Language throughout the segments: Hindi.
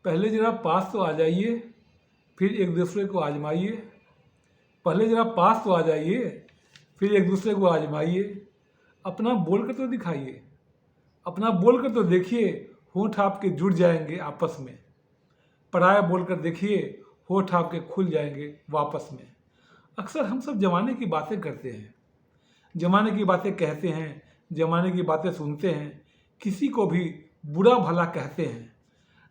पहले ज़रा पास तो आ जाइए, फिर एक दूसरे को आजमाइए। पहले ज़रा पास तो आ जाइए, फिर एक दूसरे को आजमाइए। अपना बोल कर तो दिखाइए, अपना बोल कर तो देखिए, होंठ आपके जुड़ जाएंगे आपस में। पराया बोल कर देखिए, होंठ आपके खुल जाएंगे वापस में। अक्सर हम सब जमाने की बातें करते हैं, जमाने की बातें कहते हैं, जमाने की बातें सुनते हैं, किसी को भी बुरा भला कहते हैं।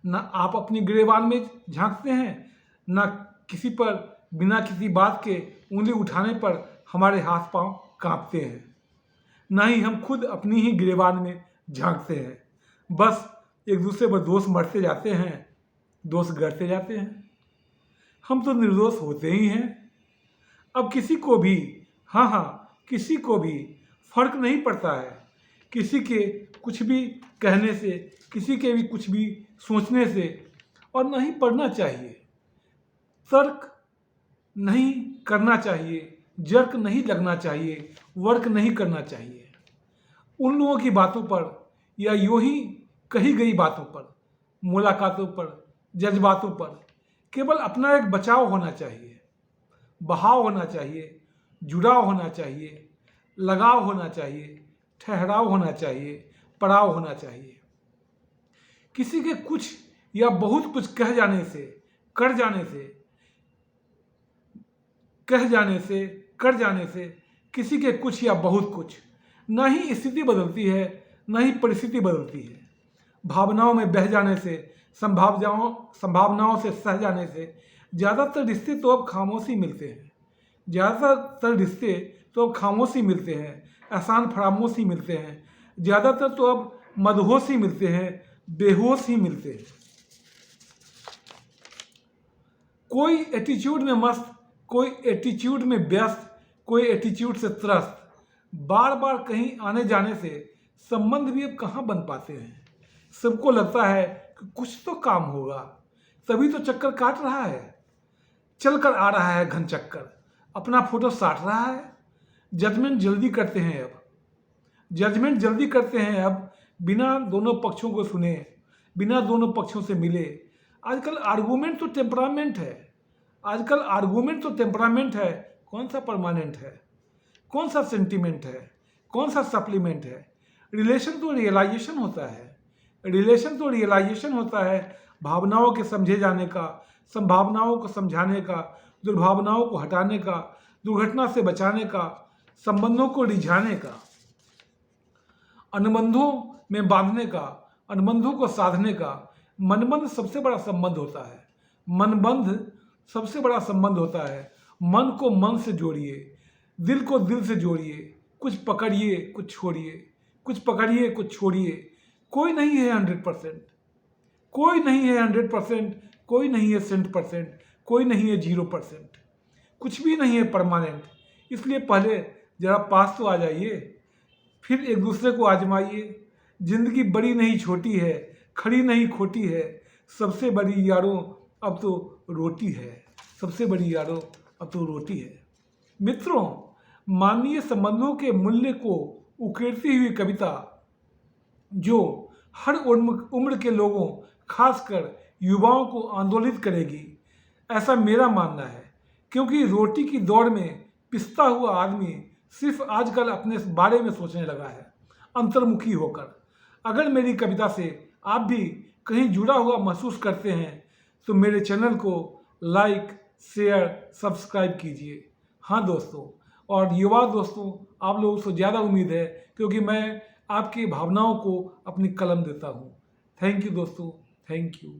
ना आप अपनी गिरेबान में झांकते हैं, ना किसी पर बिना किसी बात के उंगली उठाने पर हमारे हाथ पांव कांपते हैं। ना ही हम खुद अपनी ही गिरेबान में झांकते हैं। बस एक दूसरे पर दोष मरते जाते हैं, दोष गढ़ते जाते हैं। हम तो निर्दोष होते ही हैं। अब किसी को भी, किसी को भी फर्क नहीं पड़ता है किसी के कुछ भी कहने से, किसी के भी कुछ भी सोचने से, और नहीं पढ़ना चाहिए। तर्क नहीं करना चाहिए, जर्क नहीं लगना चाहिए, वर्क नहीं करना चाहिए। उन लोगों की बातों पर या यूं ही कही गई बातों पर, मुलाकातों पर, जज्बातों पर केवल अपना एक बचाव होना चाहिए, बहाव होना चाहिए, जुड़ाव होना चाहिए, लगाव होना चाहिए, ठहराव होना चाहिए, पड़ाव होना चाहिए। किसी के कुछ या बहुत कुछ कह जाने से, कर जाने से, कह जाने से, कर जाने से, किसी के कुछ या बहुत कुछ, ना ही स्थिति बदलती है, ना ही परिस्थिति बदलती है। भावनाओं में बह जाने से, संभावनाओं से सह जाने से ज़्यादातर रिश्ते तो अब खामोशी मिलते हैं। ज़्यादातर रिश्ते तो अब खामोशी मिलते हैं, आसान फरामोशी मिलते हैं। ज़्यादातर तो अब मदहोश ही मिलते हैं, बेहोश ही मिलते हैं। कोई एटीट्यूड में मस्त, कोई एटीट्यूड में व्यस्त, कोई एटीट्यूड से त्रस्त। बार बार कहीं आने जाने से संबंध भी अब कहाँ बन पाते हैं। सबको लगता है कि कुछ तो काम होगा, तभी तो चक्कर काट रहा है, चल कर आ रहा है घन चक्कर, अपना फोटो साट रहा है। जजमेंट जल्दी करते हैं अब, जजमेंट जल्दी करते हैं अब, बिना दोनों पक्षों को सुने, बिना दोनों पक्षों से मिले। आजकल आर्गूमेंट तो टेम्परामेंट है, आजकल आर्गूमेंट तो टेम्परामेंट है। कौन सा परमानेंट है, कौन सा सेंटिमेंट है, कौन सा सप्लीमेंट है। रिलेशन तो रियलाइजेशन होता है, रिलेशन तो रियलाइजेशन होता है। भावनाओं के समझे जाने का, संभावनाओं को समझाने का, दुर्भावनाओं को हटाने का, दुर्घटना से बचाने का, संबंधों को रिझाने का, अनुबंधों में बांधने का, अनुबंधों को साधने का। मनबंध सबसे बड़ा संबंध होता है, मनबंध सबसे बड़ा संबंध होता है। मन को मन से जोड़िए, दिल को दिल से जोड़िए, कुछ पकड़िए कुछ छोड़िए, कुछ पकड़िए कुछ छोड़िए। कोई नहीं है 100%, कोई नहीं है 100%, कोई नहीं है 100%, कोई नहीं है 0%, कुछ भी नहीं है परमानेंट। इसलिए पहले ज़रा पास तो आ जाइए, फिर एक दूसरे को आजमाइए। जिंदगी बड़ी नहीं छोटी है, खड़ी नहीं खोटी है, सबसे बड़ी यारों अब तो रोटी है, सबसे बड़ी यारों अब तो रोटी है। मित्रों, मानवीय संबंधों के मूल्य को उकेरती हुई कविता जो हर उम्र के लोगों, खासकर युवाओं को आंदोलित करेगी, ऐसा मेरा मानना है। क्योंकि रोटी की दौड़ में पिसता हुआ आदमी सिर्फ आजकल अपने बारे में सोचने लगा है, अंतर्मुखी होकर। अगर मेरी कविता से आप भी कहीं जुड़ा हुआ महसूस करते हैं तो मेरे चैनल को लाइक, शेयर, सब्सक्राइब कीजिए। हाँ दोस्तों, और युवा दोस्तों, आप लोगों से ज़्यादा उम्मीद है क्योंकि मैं आपकी भावनाओं को अपनी कलम देता हूँ। थैंक यू दोस्तों, थैंक यू।